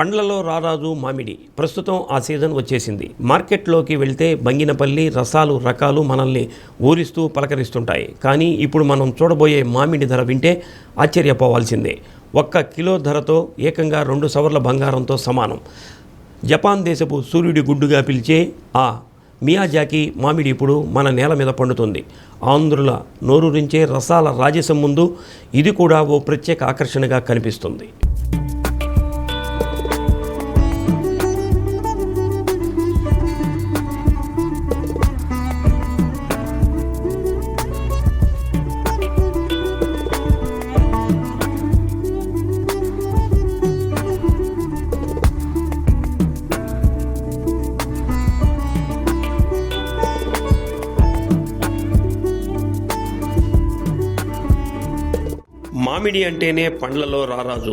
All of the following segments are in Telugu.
పండ్లలో రారాజు మామిడి ప్రస్తుతం ఆ సీజన్ వచ్చేసింది. మార్కెట్లోకి వెళ్తే బంగినపల్లి రసాలు రకాలు మనల్ని ఊరిస్తూ పలకరిస్తుంటాయి. కానీ ఇప్పుడు మనం చూడబోయే మామిడి ధర వింటే ఆశ్చర్యపోవాల్సిందే. 1 కిలో ధరతో ఏకంగా 2 సవర్ల బంగారంతో సమానం. జపాన్ దేశపు సూర్యుడి గుడ్డుగా పిలిచే ఆ మియాజాకి మామిడి ఇప్పుడు మన నేల మీద పండుతుంది. ఆంధ్రుల నోరూరించే రసాల రాజసం ముందు ఇది కూడా ఓ ప్రత్యేక ఆకర్షణగా కనిపిస్తుంది. మామిడి అంటేనే పండ్లలో రారాజు.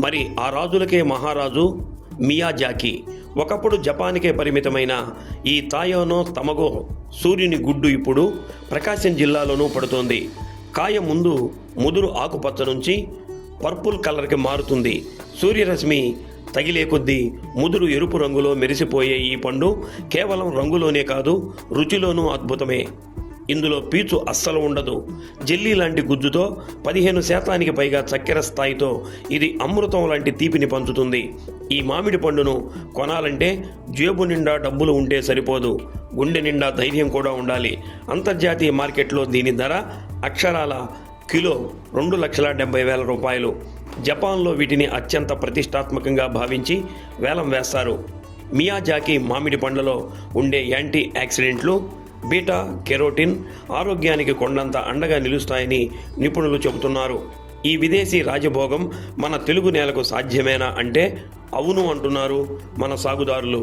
మరి ఆ రాజులకే మహారాజు మియాజాకి. ఒకప్పుడు జపాన్కే పరిమితమైన ఈ తాయోనో తమగో సూర్యుని గుడ్డు ఇప్పుడు ప్రకాశం జిల్లాలోనూ పడుతోంది. కాయ ముందు ముదురు ఆకుపచ్చ నుంచి పర్పుల్ కలర్కి మారుతుంది. సూర్యరశ్మి తగిలే కొద్దీ ముదురు ఎరుపు రంగులో మెరిసిపోయే ఈ పండు కేవలం రంగులోనే కాదు, రుచిలోనూ అద్భుతమే. ఇందులో పీచు అస్సలు ఉండదు. జెల్లీ లాంటి గుజ్జుతో 15% పైగా చక్కెర స్థాయితో ఇది అమృతం లాంటి తీపిని పంచుతుంది. ఈ మామిడి పండును కొనాలంటే జేబు నిండా డబ్బులు ఉంటే సరిపోదు, గుండె నిండా ధైర్యం కూడా ఉండాలి. అంతర్జాతీయ మార్కెట్లో దీని ధర అక్షరాల కిలో 2,70,000 రూపాయలు. జపాన్లో వీటిని అత్యంత ప్రతిష్టాత్మకంగా భావించి వేలం వేస్తారు. మియాజాకి మామిడి పండ్లలో ఉండే యాంటీ ఆక్సిడెంట్లు బీటా కెరోటిన్ ఆరోగ్యానికి కొండంత అండగా నిలుస్తాయని నిపుణులు చెబుతున్నారు. ఈ విదేశీ రాజభోగం మన తెలుగు నేలకు సాధ్యమేనా అంటే అవును అంటున్నారు మన సాగుదారులు.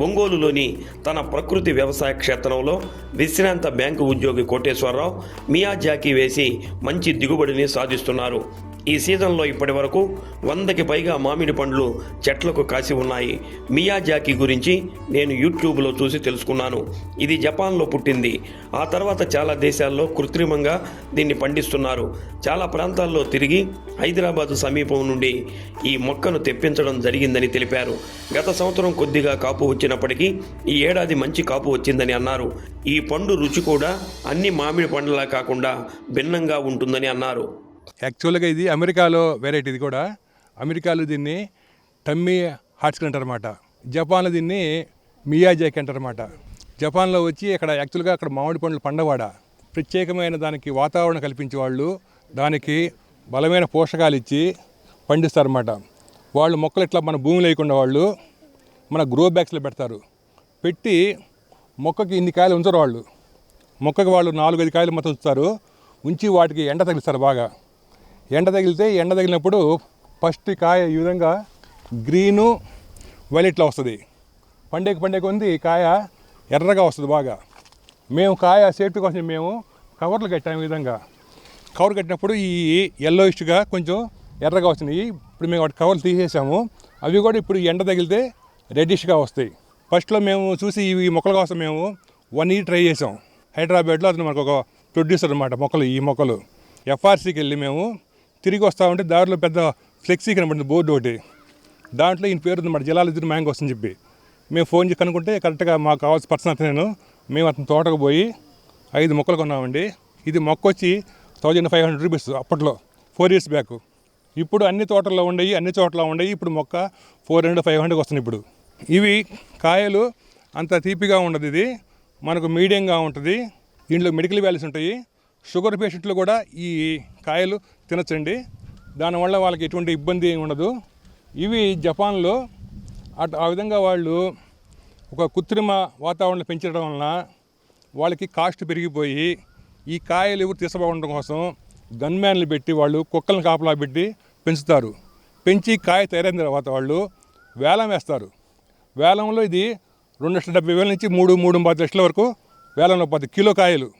ఒంగోలులోని తన ప్రకృతి వ్యవసాయ క్షేత్రంలో విశ్రాంత బ్యాంకు ఉద్యోగి కోటేశ్వరరావు మియాజాకి వేసి మంచి దిగుబడిని సాధిస్తున్నారు. ఈ సీజన్లో ఇప్పటి వరకు 100కి పైగా మామిడి పండ్లు చెట్లకు కాసి ఉన్నాయి. మియాజాకి గురించి నేను యూట్యూబ్లో చూసి తెలుసుకున్నాను. ఇది జపాన్లో పుట్టింది. ఆ తర్వాత చాలా దేశాల్లో కృత్రిమంగా దీన్ని పండిస్తున్నారు. చాలా ప్రాంతాల్లో తిరిగి హైదరాబాదు సమీపం నుండి ఈ మొక్కను తెప్పించడం జరిగిందని తెలిపారు. గత సంవత్సరం కొద్దిగా కాపు వచ్చినప్పటికీ ఈ ఏడాది మంచి కాపు వచ్చిందని అన్నారు. ఈ పండు రుచి కూడా అన్ని మామిడి పండ్లలా కాకుండా భిన్నంగా ఉంటుందని అన్నారు. యాక్చువల్గా ఇది అమెరికాలో వెరైటీ. ఇది కూడా అమెరికాలో దీన్ని టమ్మీ హార్ట్స్కి అంటారన్నమాట. జపాన్లో దీన్ని మియాజాకి అంటారన్నమాట. జపాన్లో వచ్చి యాక్చువల్గా అక్కడ మామిడి పండ్లు పండవాడ ప్రత్యేకమైన దానికి వాతావరణం కల్పించే వాళ్ళు దానికి బలమైన పోషకాలు ఇచ్చి పండిస్తారన్నమాట. వాళ్ళు మొక్కలు ఇట్లా మన భూమి లేకుండా వాళ్ళు మన గ్రో బ్యాగ్స్లో పెడతారు. పెట్టి మొక్కకి ఇన్ని కాయలు ఉంచరు వాళ్ళు. మొక్కకి వాళ్ళు 4-5 కాయలు మొత్తం ఉంచుతారు. ఉంచి వాటికి ఎండ తగిలిస్తారు. బాగా ఎండ తగిలినప్పుడు ఫస్ట్ కాయ ఈ విధంగా గ్రీను వైలెట్లో వస్తుంది. పండే కొంది కాయ ఎర్రగా వస్తుంది బాగా. మేము కాయ సేఫ్టీ కోసం మేము కవర్లు కట్టాము. ఈ విధంగా కవర్ కట్టినప్పుడు ఈ ఎల్లోయిష్గా కొంచెం ఎర్రగా వస్తున్నాయి. ఇప్పుడు మేము వాటి కవర్లు తీసేసాము. అవి కూడా ఇప్పుడు ఎండ తగిలితే రెడ్డిష్గా వస్తాయి. ఫస్ట్లో మేము చూసి ఈ మొక్కల కోసం మేము 1 year ట్రై చేసాం. హైదరాబాద్లో అతను మనకు ఒక ప్రొడ్యూసర్ అన్నమాట. ఈ మొక్కలు ఎఫ్ఆర్సీకి వెళ్ళి మేము తిరిగి వస్తూ ఉంటే దారిలో పెద్ద ఫ్లెక్సీ కనబడింది, బోర్డు ఒకటి. దాంట్లో ఈయన పేరు ఉందన్నమాట, జలాలుద్దీన్ మ్యాంగోస్ అని చెప్పి. మేము ఫోన్ చేసి కనుక్కుంటే కరెక్ట్గా మాకు కావాల్సిన పర్సన్ అతను. మేము అతని తోటకు పోయి 5 మొక్కలు కొన్నామండి. ఇది మొక్క వచ్చి 1,500 రూపీస్ అప్పట్లో, 4 years బ్యాక్. ఇప్పుడు అన్ని తోటల్లో ఉండయి, అన్ని చోట్ల ఉండయి. ఇప్పుడు మొక్క 400-500 వస్తుంది ఇప్పుడు. ఇవి కాయలు అంత తీపిగా ఉండదు. ఇది మనకు మీడియంగా ఉంటుంది. దీంట్లో మెడికల్ వాల్యూస్ ఉంటాయి. షుగర్ పేషెంట్లు కూడా ఈ కాయలు తినచ్చండి. దానివల్ల వాళ్ళకి ఎటువంటి ఇబ్బంది ఏమి ఉండదు. ఇవి జపాన్లో ఆ విధంగా వాళ్ళు ఒక కృత్రిమ వాతావరణం పెంచడం వలన వాళ్ళకి కాస్ట్ పెరిగిపోయి ఈ కాయలు ఎవరు తీసుకోవడం కోసం గన్మ్యాన్లు పెట్టి వాళ్ళు కుక్కలను కాపలా పెట్టి పెంచుతారు. పెంచి కాయ తయారైన తర్వాత వాళ్ళు వేలం వేస్తారు. వేలంలో ఇది 2,70,000 నుంచి 3-3.5 లక్షల వరకు వేలంలో 10 కిలో కాయలు.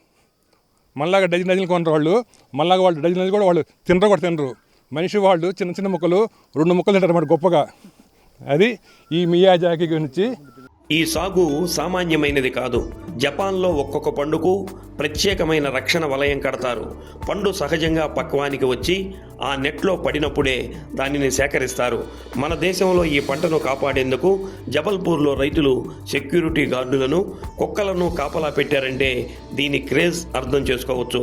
మళ్ళాగా డజన్లు కొనరు వాళ్ళు. మళ్ళాగా వాళ్ళు డజన్లు కూడా వాళ్ళు తినరు. మనిషి వాళ్ళు చిన్న మొక్కలు 2 మొక్కలు తింటారన్నమాట గొప్పగా. అది ఈ మియాజాకి గురించి. ఈ సాగు సామాన్యమైనది కాదు. జపాన్లో ఒక్కొక్క పండుకు ప్రత్యేకమైన రక్షణ వలయం కడతారు. పండు సహజంగా పక్వానికి వచ్చి ఆ నెట్లో పడినప్పుడే దానిని సేకరిస్తారు. మన దేశంలో ఈ పంటను కాపాడేందుకు జబల్పూర్లో రైతులు సెక్యూరిటీ గార్డులను, కుక్కలను కాపలా పెట్టారంటే దీని క్రేజ్ అర్థం చేసుకోవచ్చు.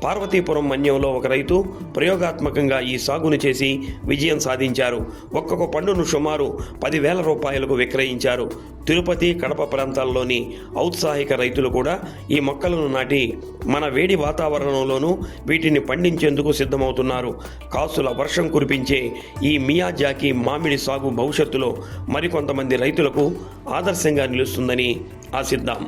పార్వతీపురం మన్యంలో ఒక రైతు ప్రయోగాత్మకంగా ఈ సాగును చేసి విజయం సాధించారు. ఒక్కొక్క పండును సుమారు 10,000 రూపాయలకు విక్రయించారు. తిరుపతి, కడప ప్రాంతాల్లోని ఔత్సాహిక రైతులు కూడా ఈ మొక్కలను నాటి మన వేడి వాతావరణంలోనూ వీటిని పండించేందుకు సిద్ధమవుతున్నారు. కాసుల వర్షం కురిపించే ఈ మియాజాకి మామిడి సాగు భవిష్యత్తులో మరికొంతమంది రైతులకు ఆదర్శంగా నిలుస్తుందని ఆశిద్దాం.